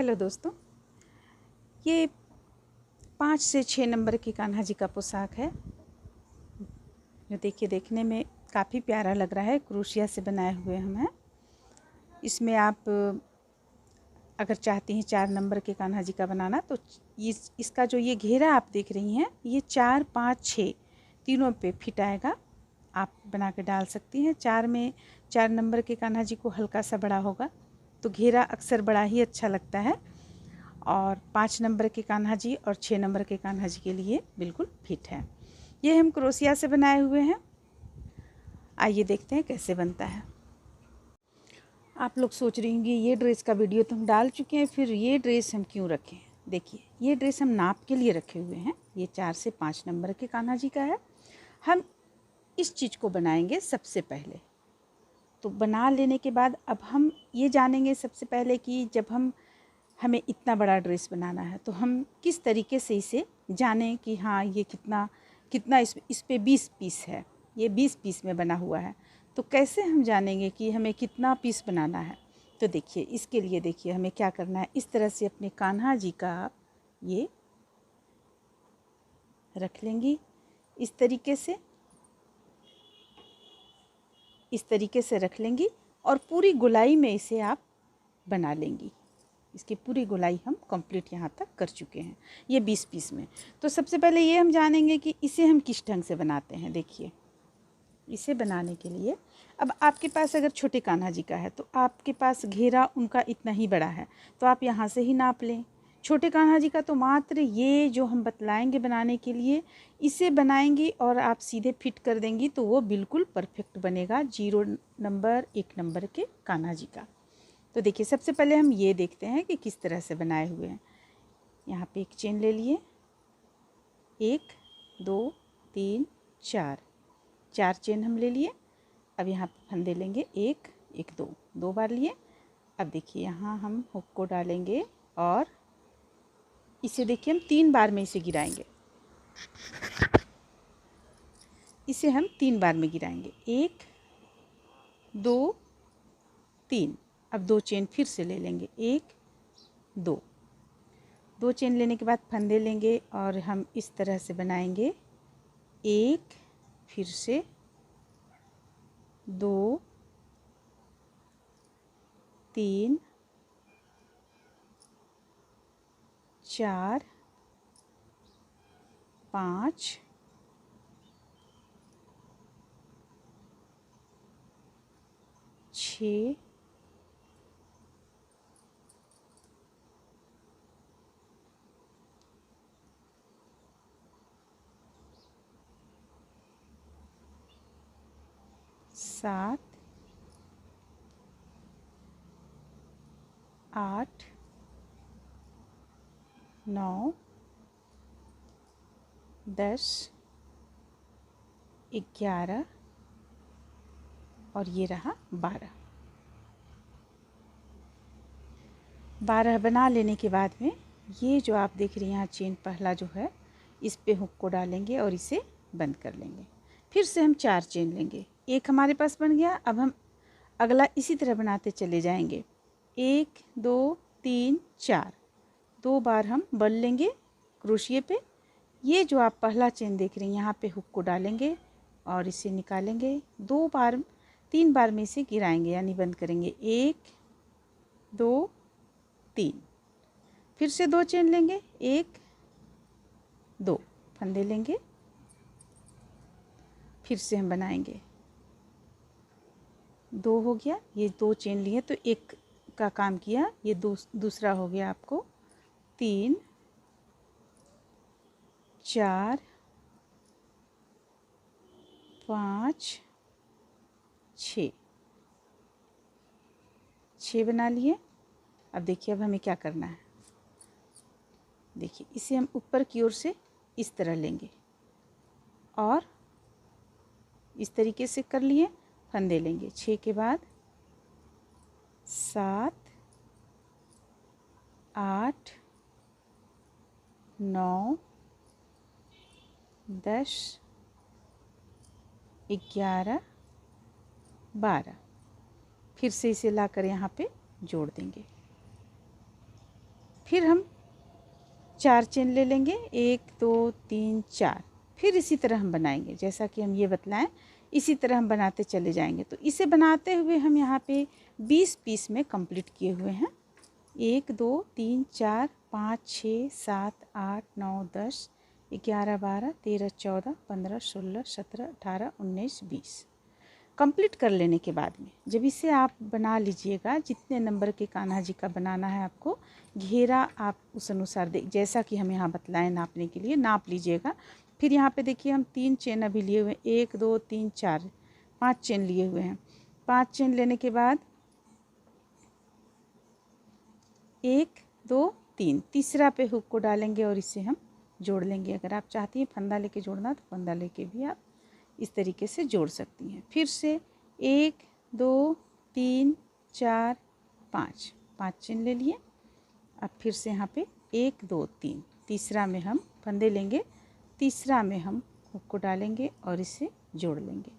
Hello दोस्तों, ये 5 से 6 नंबर की कान्हा जी का पोशाक है जो देखिए देखने में काफ़ी प्यारा लग रहा है। क्रोशिया से बनाए हुए हम हैं। इसमें आप अगर चाहती हैं 4 नंबर के कान्हा जी का बनाना तो इसका जो ये घेरा आप देख रही हैं ये 4, 5, 6 तीनों पे फिट आएगा। आप बना के डाल सकती हैं। 4 नंबर के कान्हा जी को हल्का सा बड़ा होगा तो घेरा अक्सर बड़ा ही अच्छा लगता है, और 5 नंबर के कान्हा जी और 6 नंबर के कान्हा जी के लिए बिल्कुल फिट है। ये हम क्रोशिया से बनाए हुए हैं। आइए देखते हैं कैसे बनता है। आप लोग सोच रही होंगी ये ड्रेस का वीडियो तो हम डाल चुके हैं, फिर ये ड्रेस हम क्यों रखें। देखिए ये ड्रेस हम नाप के लिए रखे हुए हैं। ये 4 से 5 नंबर के कान्हा जी का है। हम इस चीज़ को बनाएंगे सबसे पहले। तो बना लेने के बाद अब हम ये जानेंगे सबसे पहले कि जब हमें इतना बड़ा ड्रेस बनाना है तो हम किस तरीके से इसे जानें कि हाँ ये कितना कितना इस पे 20 पीस है, ये 20 पीस में बना हुआ है। तो कैसे हम जानेंगे कि हमें कितना पीस बनाना है। तो देखिए इसके लिए देखिए हमें क्या करना है। इस तरह से अपने कान्हा जी का ये रख लेंगी। इस तरीके से रख लेंगी और पूरी गोलाई में इसे आप बना लेंगी। इसकी पूरी गोलाई हम कंप्लीट यहाँ तक कर चुके हैं ये 20 पीस में। तो सबसे पहले ये हम जानेंगे कि इसे हम किस ढंग से बनाते हैं। देखिए इसे बनाने के लिए अब आपके पास अगर छोटे कान्हा जी का है तो आपके पास घेरा उनका इतना ही बड़ा है तो आप यहाँ से ही नाप लें। छोटे कान्हा जी का तो मात्र ये जो हम बतलाएंगे बनाने के लिए इसे बनाएंगी और आप सीधे फिट कर देंगी तो वो बिल्कुल परफेक्ट बनेगा 0 नंबर 1 नंबर के कान्हा जी का। तो देखिए सबसे पहले हम ये देखते हैं कि किस तरह से बनाए हुए हैं। यहाँ पे एक चेन ले लिए, 1 2 3 4 चेन हम ले लिए। अब यहाँ पे फंदे लेंगे 1 1 2 2 बार लिए। अब देखिए यहाँ हम हुक को डालेंगे और इसे देखिए हम 3 बार में इसे गिराएंगे। इसे हम 3 बार में गिराएंगे, 1 2 3। अब 2 चेन फिर से ले लेंगे, 1 2 चेन लेने के बाद फंदे लेंगे और हम इस तरह से बनाएंगे। 1 फिर से 2 3 4 5 6 7 8 9 10 11 और ये रहा 12 बना लेने के बाद में ये जो आप देख रही हैं यहाँ चेन पहला जो है इस पे हुक को डालेंगे और इसे बंद कर लेंगे। फिर से हम 4 चेन लेंगे। एक हमारे पास बन गया। अब हम अगला इसी तरह बनाते चले जाएंगे। 1 2 3 4 2 बार हम बल लेंगे क्रोशिए पे। ये जो आप पहला चेन देख रही हैं यहाँ पे हुक को डालेंगे और इसे निकालेंगे। 3 बार में इसे गिराएंगे यानी बंद करेंगे। 1 2 3 फिर से 2 चेन लेंगे, 1 2 फंदे लेंगे। फिर से हम बनाएंगे। 2 हो गया, ये 2 चेन लिए तो 1 का काम किया, ये दूसरा हो गया आपको। 3 4 5 6 बना लिए। अब देखिए अब हमें क्या करना है। देखिए इसे हम ऊपर की ओर से इस तरह लेंगे और इस तरीके से कर लिए। फंदे लेंगे 6 के बाद 7 8 9 10 11 12। फिर से इसे लाकर यहाँ पे जोड़ देंगे। फिर हम 4 चेन ले लेंगे, 1 2 3 4। फिर इसी तरह हम बनाएंगे, जैसा कि हम ये बतलाएं इसी तरह हम बनाते चले जाएंगे। तो इसे बनाते हुए हम यहाँ पे 20 पीस में कंप्लीट किए हुए हैं। 1 2 3 4 5 6 7 8 9 10 11 12 13 14 15 16 17 18 19 20 कंप्लीट कर लेने के बाद में जब इसे आप बना लीजिएगा, जितने नंबर के कान्हा जी का बनाना है आपको, घेरा आप उस अनुसार जैसा कि हम यहाँ बतलाएं नापने के लिए नाप लीजिएगा। फिर यहाँ पे देखिए हम 3 चेन अभी लिए हुए हैं, 1 2 3 4 5 चेन लिए हुए हैं। 5 चेन लेने के बाद 1 2 3 तीसरा पे हुक को डालेंगे और इसे हम जोड़ लेंगे। अगर आप चाहती हैं फंदा लेके जोड़ना तो फंदा लेके भी आप इस तरीके से जोड़ सकती हैं। फिर से 1 2 3 4 5 5 चेन ले लिए। अब फिर से यहाँ पे 1 2 3 तीसरा में हम फंदे लेंगे, तीसरा में हम हुक को डालेंगे और इसे जोड़ लेंगे।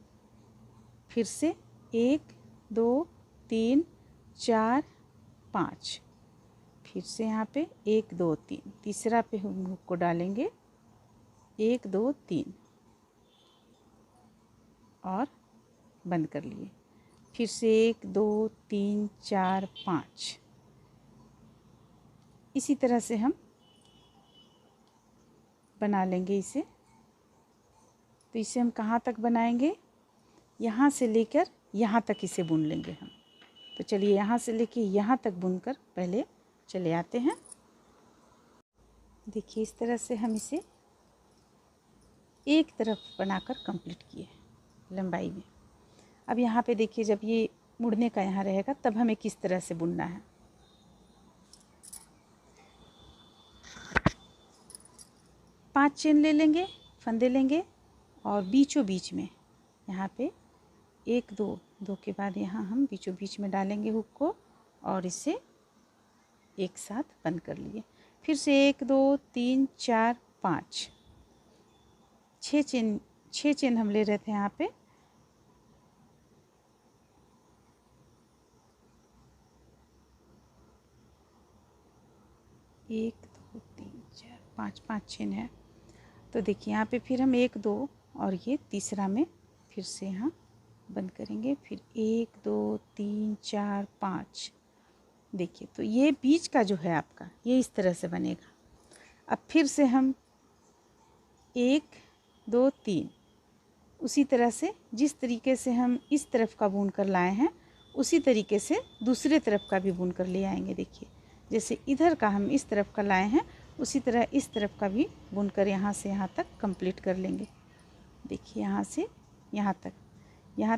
फिर से 1 2 3 4 5 फिर से यहाँ पे 1 2 3 तीसरा पे हम हुक को डालेंगे, 1 2 3 और बंद कर लिए। फिर से 1 2 3 4 5 इसी तरह से हम बना लेंगे इसे। तो इसे हम कहाँ तक बनाएंगे, यहाँ से लेकर यहाँ तक इसे बुन लेंगे हम। तो चलिए यहाँ से लेके यहाँ तक बुनकर पहले चले आते हैं। देखिए इस तरह से हम इसे एक तरफ बनाकर कंप्लीट किए लंबाई में। अब यहाँ पे देखिए जब ये मुड़ने का यहाँ रहेगा तब हमें किस तरह से बुनना है। पांच चेन ले लेंगे, फंदे लेंगे और बीचों बीच में यहाँ पे 1 2 2 के बाद यहाँ हम बीचों बीच में डालेंगे हुक को और इसे एक साथ बंद कर लिए। फिर से 1 2 3 4 5 6 चेन हम ले रहे थे यहाँ पे। एक दो तीन चार पाँच 5 चेन है। तो देखिए यहाँ पे फिर हम 1 2 और ये तीसरा में फिर से यहाँ बंद करेंगे। फिर 1 2 3 4 5 देखिए तो ये बीच का जो है आपका ये इस तरह से बनेगा। अब फिर से हम 1 2 3 उसी तरह से जिस तरीके से हम इस तरफ का बुन कर लाए हैं उसी तरीके से दूसरे तरफ का भी बुन कर ले आएंगे। देखिए जैसे इधर का हम इस तरफ का लाए हैं उसी तरह इस तरफ का भी बुनकर यहाँ से यहाँ तक कंप्लीट कर लेंगे। देखिए यहाँ से यहाँ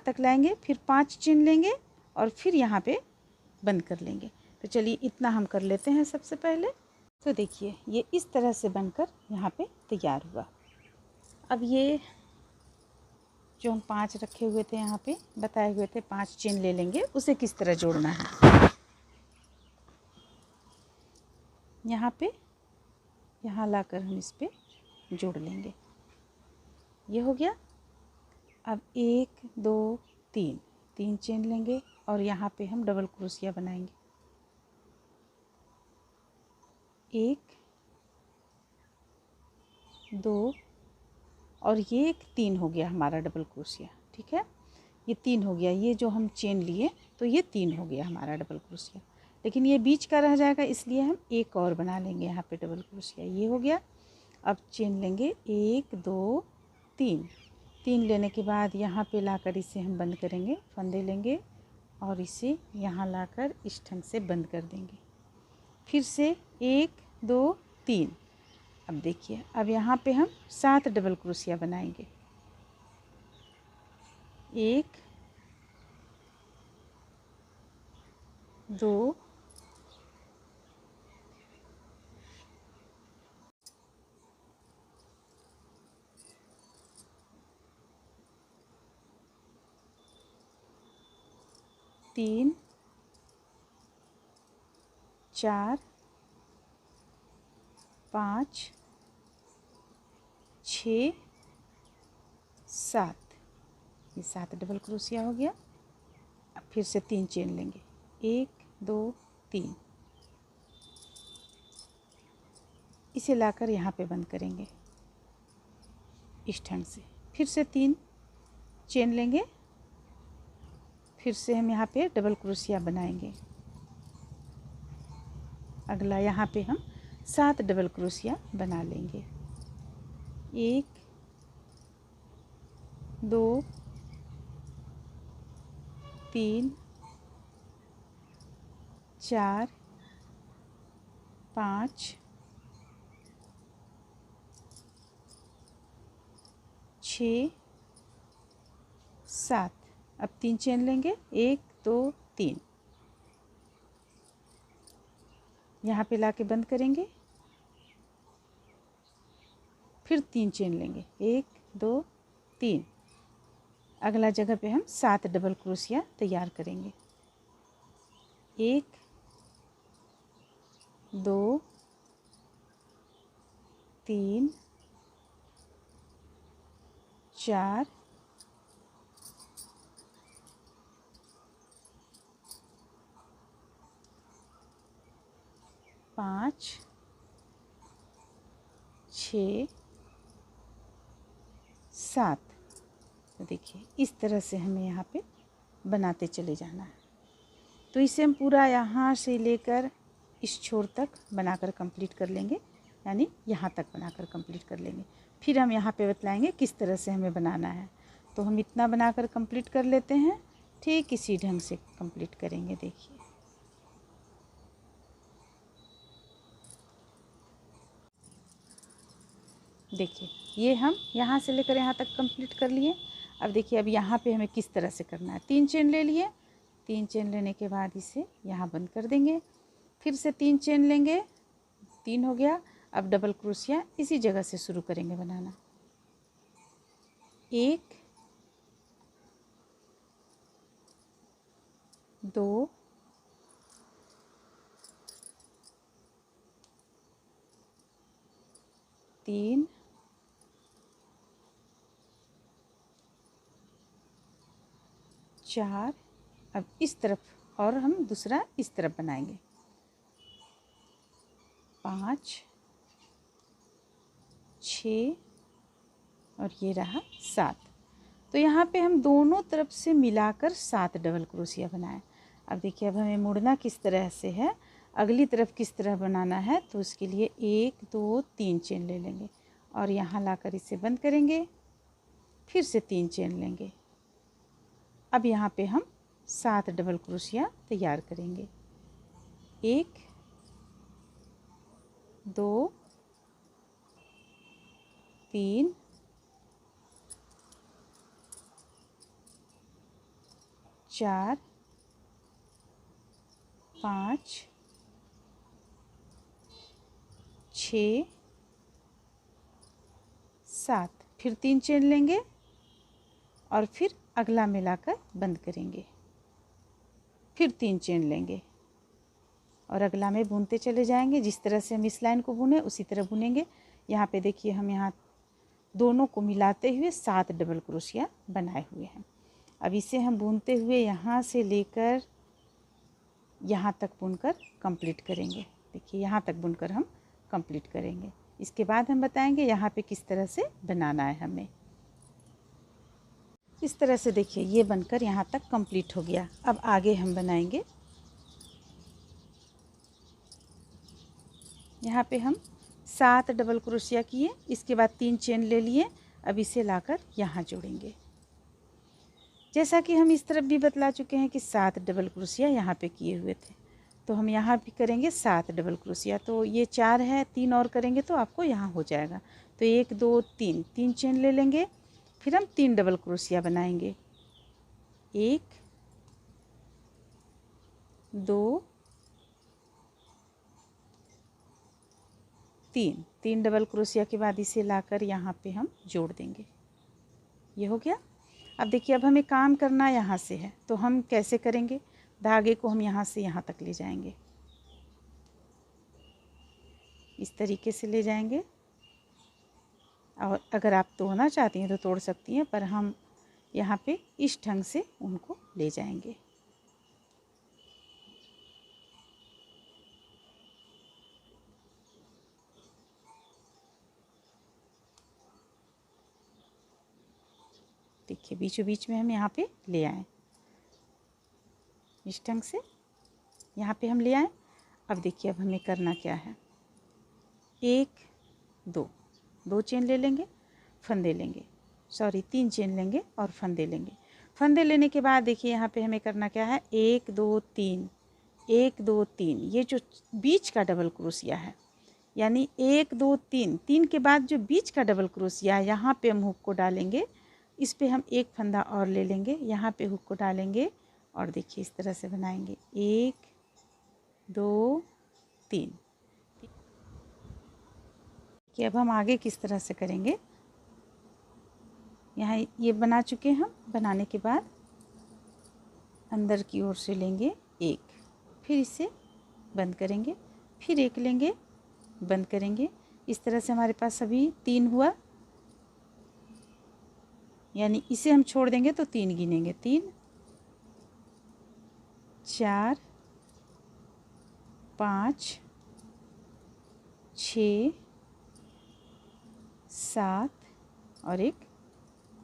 तक लाएंगे, फिर 5 चेन लेंगे और फिर यहाँ पे बंद कर लेंगे। तो चलिए इतना हम कर लेते हैं सबसे पहले। तो देखिए ये इस तरह से बनकर यहाँ पे तैयार हुआ। अब ये जो हम 5 रखे हुए थे यहाँ पे बताए हुए थे 5 चेन ले लेंगे, उसे किस तरह जोड़ना है। यहाँ पे यहाँ लाकर हम इस पे जोड़ लेंगे। ये हो गया। अब 1 2 3 चेन लेंगे और यहाँ पे हम डबल क्रोशिया बनाएंगे। 1 2 और ये 3 हो गया हमारा डबल क्रोशिया। ठीक है, ये 3 हो गया। ये जो हम चेन लिए तो ये 3 हो गया हमारा डबल क्रोशिया, लेकिन ये बीच का रह जाएगा इसलिए हम एक और बना लेंगे यहाँ पे डबल क्रोशिया। ये हो गया। अब चेन लेंगे 1 2 3 लेने के बाद यहाँ पे लाकर इसे हम बंद करेंगे, फंदे लेंगे और इसे यहाँ लाकर इस ढंग से बंद कर देंगे। फिर से 1 2 3। अब देखिए अब यहाँ पे हम 7 डबल क्रोशिया बनाएंगे। 1 2 3 4 5 6 7। ये 7 डबल क्रोशिया हो गया। अब फिर से 3 चेन लेंगे। 1 2 3 इसे लाकर यहाँ पे बंद करेंगे इस ढंग से। फिर से 3 चेन लेंगे, फिर से हम यहाँ पे डबल क्रोशिया बनाएंगे। अगला यहाँ पे हम 7 डबल क्रोशिया बना लेंगे। 1 2 3 4 5 6 7। अब 3 चेन लेंगे, 1 2 3, यहाँ पे लाके बंद करेंगे। फिर 3 चेन लेंगे, 1 2 3। अगला जगह पे हम 7 डबल क्रोशिया तैयार करेंगे। 1 2 3 4 5 6 7। तो देखिए इस तरह से हमें यहाँ पे बनाते चले जाना है। तो इसे हम पूरा यहाँ से लेकर इस छोर तक बनाकर कंप्लीट कर लेंगे, यानी यहाँ तक बनाकर कंप्लीट कर लेंगे। फिर हम यहाँ पे बतलाएंगे किस तरह से हमें बनाना है। तो हम इतना बनाकर कंप्लीट कर लेते हैं, ठीक इसी ढंग से कंप्लीट करेंगे। देखिए देखिए ये हम यहाँ से लेकर यहाँ तक कंप्लीट कर लिए। अब देखिए अब यहाँ पे हमें किस तरह से करना है। 3 चेन ले लिए, 3 चेन लेने के बाद इसे यहाँ बंद कर देंगे। फिर से 3 चेन लेंगे, 3 हो गया। अब डबल क्रोशिया इसी जगह से शुरू करेंगे बनाना। 1 2 3 4। अब इस तरफ और हम दूसरा इस तरफ बनाएंगे। 5 6 और ये रहा 7। तो यहाँ पे हम दोनों तरफ से मिलाकर 7 डबल क्रोशिया बनाए। अब देखिए अब हमें मुड़ना किस तरह से है, अगली तरफ किस तरह बनाना है। तो उसके लिए 1 2 3 चेन ले लेंगे और यहाँ लाकर इसे बंद करेंगे। फिर से 3 चेन लेंगे। अब यहाँ पे हम 7 डबल क्रोशिया तैयार करेंगे। 1 2 3 4 5 6 7। फिर 3 चेन लेंगे और फिर अगला मिलाकर बंद करेंगे। फिर 3 चेन लेंगे और अगला में बुनते चले जाएंगे। जिस तरह से हम इस लाइन को बुने उसी तरह बुनेंगे। यहाँ पे देखिए हम यहाँ दोनों को मिलाते हुए 7 डबल क्रोशिया बनाए हुए हैं। अब इसे हम बुनते हुए यहाँ से लेकर यहाँ तक बुनकर कंप्लीट करेंगे। देखिए यहाँ तक बुनकर हम कंप्लीट करेंगे। इसके बाद हम बताएंगे यहाँ पे किस तरह से बनाना है हमें। इस तरह से देखिए ये बनकर यहाँ तक कंप्लीट हो गया। अब आगे हम बनाएंगे। यहाँ पे हम 7 डबल क्रोशिया किए, इसके बाद 3 चेन ले लिए। अब इसे लाकर यहाँ जोड़ेंगे। जैसा कि हम इस तरफ भी बतला चुके हैं कि 7 डबल क्रोशिया यहाँ पे किए हुए थे, तो हम यहाँ भी करेंगे 7 डबल क्रोशिया। तो ये 4 है, 3 और करेंगे तो आपको यहाँ हो जाएगा। तो 1 2 3, 3 चेन ले लेंगे। फिर हम 3 डबल क्रोशिया बनाएंगे। 1 2 3, 3 डबल क्रोशिया के बाद इसे लाकर यहाँ पे हम जोड़ देंगे। ये हो गया। अब देखिए अब हमें काम करना यहाँ से है, तो हम कैसे करेंगे। धागे को हम यहाँ से यहाँ तक ले जाएंगे, इस तरीके से ले जाएंगे। और अगर आप तोड़ना चाहती हैं तो तोड़ सकती हैं, पर हम यहाँ पे इस ढंग से उनको ले जाएंगे। देखिए बीचों बीच में हम यहाँ पे ले आए, इस ढंग से यहाँ पे हम ले आए। अब देखिए अब हमें करना क्या है, 1 2 चेन ले लेंगे, फंदे लेंगे, सॉरी 3 चेन लेंगे और फंदे लेंगे। फंदे लेने के बाद देखिए यहाँ पे हमें करना क्या है, 1 2 3 1 2 3, ये जो बीच का डबल क्रोशिया है, यानी 1 2 3 3 के बाद जो बीच का डबल क्रोशिया है, यहाँ पे हम हुक को डालेंगे, इस पे हम एक फंदा और ले लेंगे, यहाँ पे हुक को डालेंगे और देखिए इस तरह से बनाएंगे 1 2 3। कि अब हम आगे किस तरह से करेंगे, यहाँ ये बना चुके हैं हम। बनाने के बाद अंदर की ओर से लेंगे एक, फिर इसे बंद करेंगे, फिर एक लेंगे, बंद करेंगे। इस तरह से हमारे पास अभी 3 हुआ, यानी इसे हम छोड़ देंगे तो 3 गिनेंगे, 3 4 5 6 7 और एक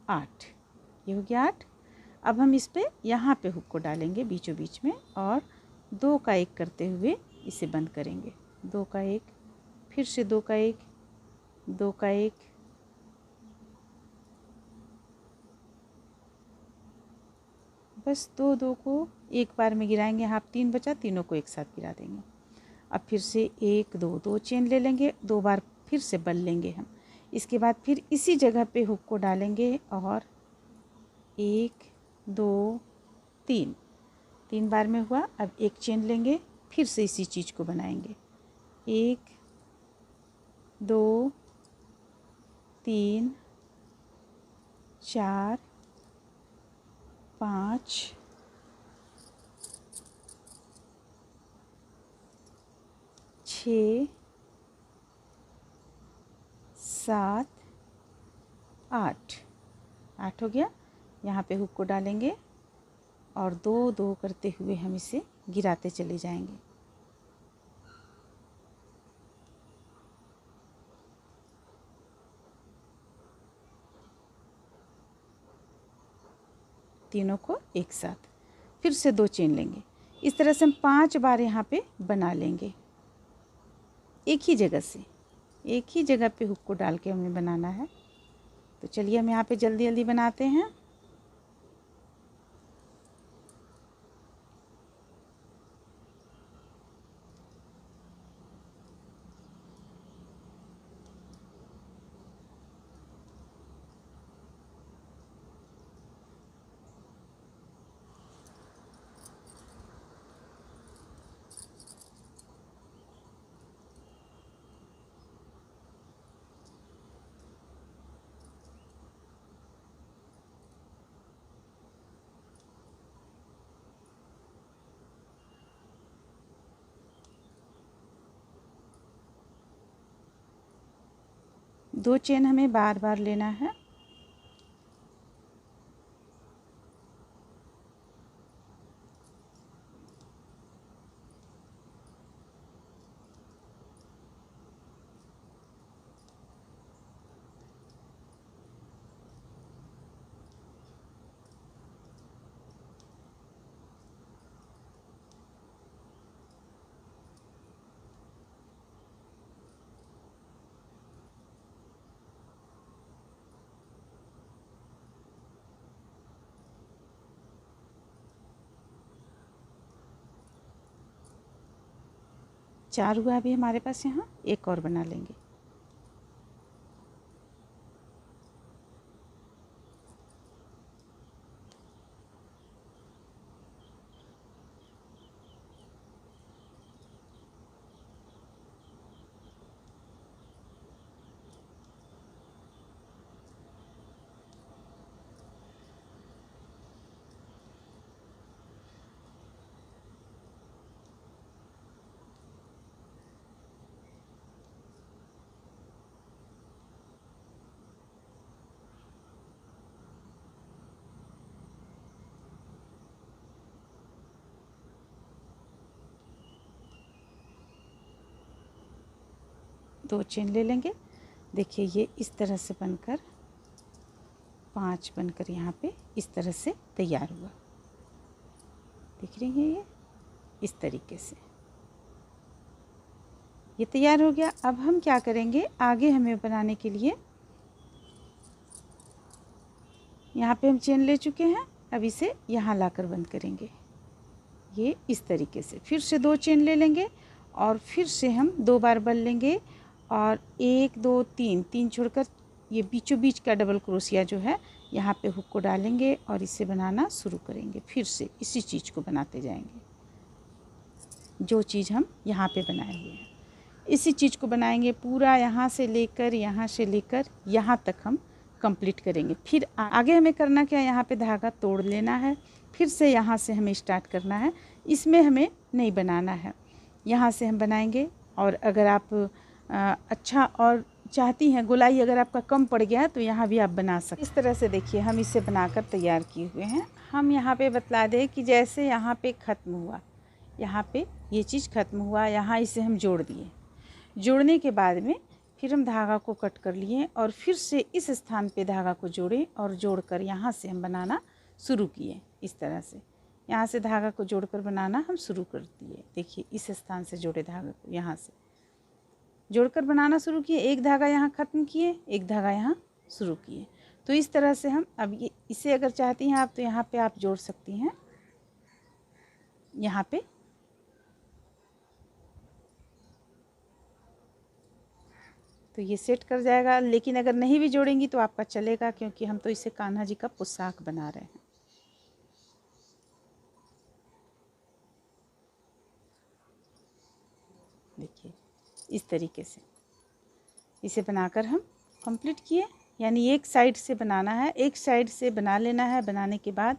8, ये हो गया 8। अब हम इस पे यहाँ पे हुक को डालेंगे बीचों बीच में और 2 का 1 करते हुए इसे बंद करेंगे, 2 का 1, फिर से 2 का 1, 2 का 1, बस 2 को एक बार में गिराएंगे। यहाँ 3 बचा, तीनों को एक साथ गिरा देंगे। अब फिर से 1 2 चेन ले लेंगे, 2 बार फिर से बल लेंगे हम। इसके बाद फिर इसी जगह पे हुक को डालेंगे और 1 2 3 बार में हुआ। अब एक चेन लेंगे, फिर से इसी चीज़ को बनाएंगे, 1 2 3 4 5 6 7 8 हो गया। यहाँ पे हुक को डालेंगे और 2 करते हुए हम इसे गिराते चले जाएंगे। तीनों को एक साथ, फिर से 2 चेन लेंगे। इस तरह से हम 5 बार यहाँ पे बना लेंगे, एक ही जगह से, एक ही जगह पे हुक को डाल के हमें बनाना है। तो चलिए हम यहाँ पे जल्दी जल्दी बनाते हैं। दो चेन हमें बार बार लेना है। चार हुआ अभी हमारे पास, यहाँ एक और बना लेंगे। दो चेन ले लेंगे। देखिए ये इस तरह से बनकर 5 बनकर यहाँ पे इस तरह से तैयार हुआ। देख रही हैं, ये इस तरीके से ये तैयार हो गया। अब हम क्या करेंगे, आगे हमें बनाने के लिए यहाँ पे हम चेन ले चुके हैं, अब इसे यहाँ लाकर बंद करेंगे। ये इस तरीके से फिर से 2 चेन ले लेंगे और फिर से हम 2 बार बल लेंगे और 1 2 3 छोड़कर ये बीचों बीच का डबल क्रोशिया जो है यहाँ पे हुक को डालेंगे और इसे बनाना शुरू करेंगे। फिर से इसी चीज़ को बनाते जाएंगे, जो चीज़ हम यहाँ पे बनाए हुए हैं इसी चीज़ को बनाएंगे पूरा, यहाँ से लेकर यहाँ तक हम कंप्लीट करेंगे। फिर आगे हमें करना क्या है, यहाँ पे धागा तोड़ लेना है, फिर से यहाँ से हमें स्टार्ट करना है। इसमें हमें नहीं बनाना है, यहाँ से हम बनाएंगे। और अगर आप अच्छा और चाहती हैं, गोलाई अगर आपका कम पड़ गया है तो यहाँ भी आप बना सकते। इस तरह से देखिए हम इसे बनाकर तैयार किए हुए हैं। हम यहाँ पे बतला दें कि जैसे यहाँ पे ख़त्म हुआ, यहाँ पे ये चीज़ ख़त्म हुआ, यहाँ इसे हम जोड़ दिए। जोड़ने के बाद में फिर हम धागा को कट कर लिए और फिर से इस स्थान पे धागा को जोड़े और जोड़कर यहाँ से हम बनाना शुरू किए। इस तरह से यहाँ से धागा को जोड़कर बनाना हम शुरू कर दिए। देखिए इस स्थान से जोड़े धागा को, यहाँ से जोड़कर बनाना शुरू किए। एक धागा यहाँ ख़त्म किए, एक धागा यहाँ शुरू किए। तो इस तरह से हम अब ये इसे अगर चाहती हैं आप तो यहाँ पे आप जोड़ सकती हैं, यहाँ पे तो ये सेट कर जाएगा। लेकिन अगर नहीं भी जोड़ेंगी तो आपका चलेगा, क्योंकि हम तो इसे कान्हा जी का पोशाक बना रहे हैं। देखिए इस तरीके से इसे बनाकर हम कंप्लीट किए। यानी एक साइड से बनाना है, एक साइड से बना लेना है। बनाने के बाद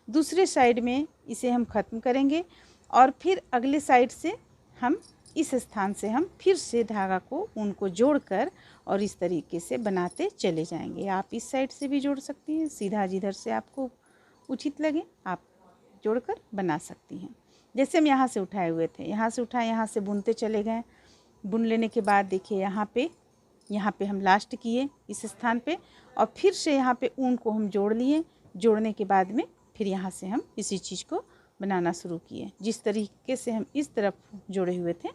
दूसरे साइड में इसे हम ख़त्म करेंगे और फिर अगले साइड से हम इस स्थान से हम फिर से धागा को उनको जोड़कर और इस तरीके से बनाते चले जाएंगे। आप इस साइड से भी जोड़ सकती हैं, सीधा जिधर से आपको उचित लगे आप जोड़कर बना सकती हैं। जैसे हम यहाँ से उठाए हुए थे, यहाँ से उठाए, यहाँ से बुनते चले गए। बुन लेने के बाद देखिए यहाँ पे हम लास्ट किए इस स्थान पे और फिर से यहाँ पे ऊन को हम जोड़ लिए। जोड़ने के बाद में फिर यहाँ से हम इसी चीज़ को बनाना शुरू किए। जिस तरीके से हम इस तरफ जोड़े हुए थे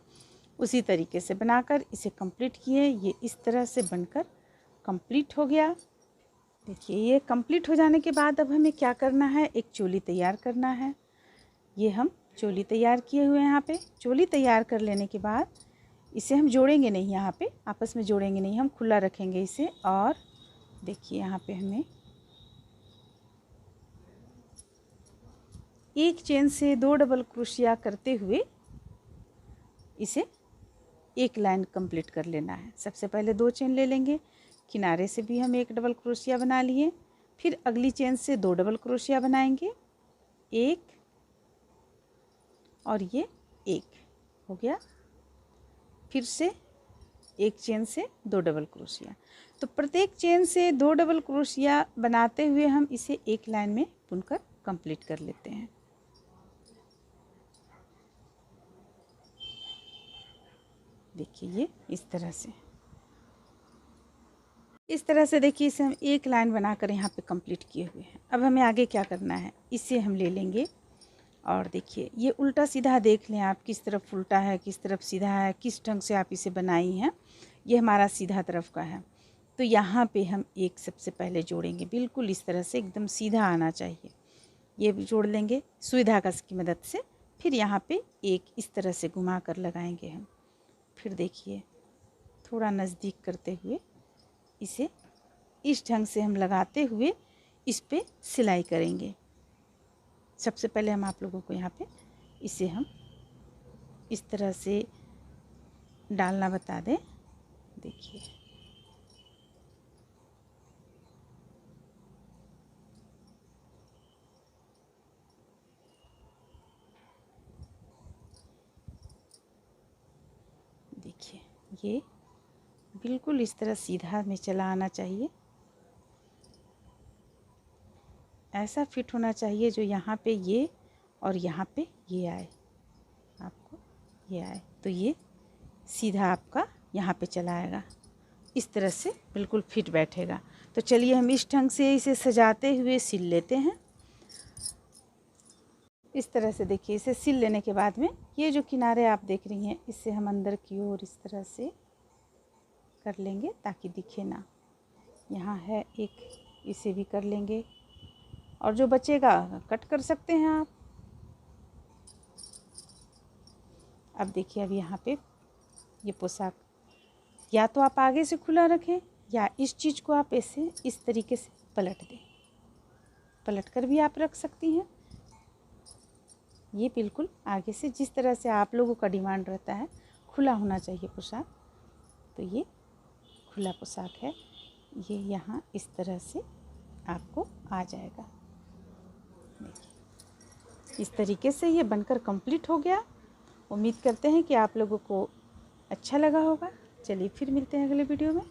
उसी तरीके से बनाकर इसे कंप्लीट किए। ये इस तरह से बनकर कंप्लीट हो गया। देखिए ये कंप्लीट हो जाने के बाद अब हमें क्या करना है, एक चोली तैयार करना है। ये हम चोली तैयार किए हुए हैं। यहाँ पे चोली तैयार कर लेने के बाद इसे हम जोड़ेंगे नहीं, यहाँ पे आपस में जोड़ेंगे नहीं, हम खुला रखेंगे इसे। और देखिए यहाँ पे हमें एक चेन से 2 डबल क्रोशिया करते हुए इसे एक लाइन कंप्लीट कर लेना है। सबसे पहले 2 चेन ले लेंगे, किनारे से भी हम 1 डबल क्रोशिया बना लिए, फिर अगली चेन से 2 डबल क्रोशिया बनाएंगे, 1 और ये 1 हो गया। फिर से एक चेन से 2 डबल क्रोशिया। तो प्रत्येक चेन से 2 डबल क्रोशिया बनाते हुए हम इसे एक लाइन में बुनकर कंप्लीट कर लेते हैं। देखिए ये इस तरह से देखिए इसे हम एक लाइन बनाकर यहाँ पे कंप्लीट किए हुए हैं। अब हमें आगे क्या करना है, इसे हम ले लेंगे और देखिए ये उल्टा सीधा देख लें आप, किस तरफ उल्टा है किस तरफ सीधा है, किस ढंग से आप इसे बनाई हैं। ये हमारा सीधा तरफ का है, तो यहाँ पे हम एक सबसे पहले जोड़ेंगे, बिल्कुल इस तरह से एकदम सीधा आना चाहिए। ये भी जोड़ लेंगे सुई धागा की मदद से। फिर यहाँ पे एक इस तरह से घुमा कर लगाएंगे हम। फिर देखिए थोड़ा नज़दीक करते हुए इसे इस ढंग से हम लगाते हुए इस पे सिलाई करेंगे। सबसे पहले हम आप लोगों को यहाँ पे इसे हम इस तरह से डालना बता दें। देखिए ये बिल्कुल इस तरह सीधा में चला आना चाहिए। ऐसा फिट होना चाहिए जो यहाँ पे ये और यहाँ पे ये आए, आपको ये आए तो ये सीधा आपका यहाँ पे चला आएगा। इस तरह से बिल्कुल फिट बैठेगा। तो चलिए हम इस ढंग से इसे सजाते हुए सिल लेते हैं। इस तरह से देखिए, इसे सिल लेने के बाद में ये जो किनारे आप देख रही हैं, इससे हम अंदर की ओर इस तरह से कर लेंगे ताकि दिखे ना। यहाँ है एक, इसे भी कर लेंगे, और जो बचेगा कट कर सकते हैं आप। अब देखिए, अब यहाँ पे ये पोशाक या तो आप आगे से खुला रखें या इस चीज़ को आप ऐसे इस तरीके से पलट दें, पलट कर भी आप रख सकती हैं। ये बिल्कुल आगे से, जिस तरह से आप लोगों का डिमांड रहता है, खुला होना चाहिए पोशाक, तो ये खुला पोशाक है। ये यहाँ इस तरह से आपको आ जाएगा। देखिए, इस तरीके से ये बनकर कंप्लीट हो गया। उम्मीद करते हैं कि आप लोगों को अच्छा लगा होगा। चलिए फिर मिलते हैं अगले वीडियो में।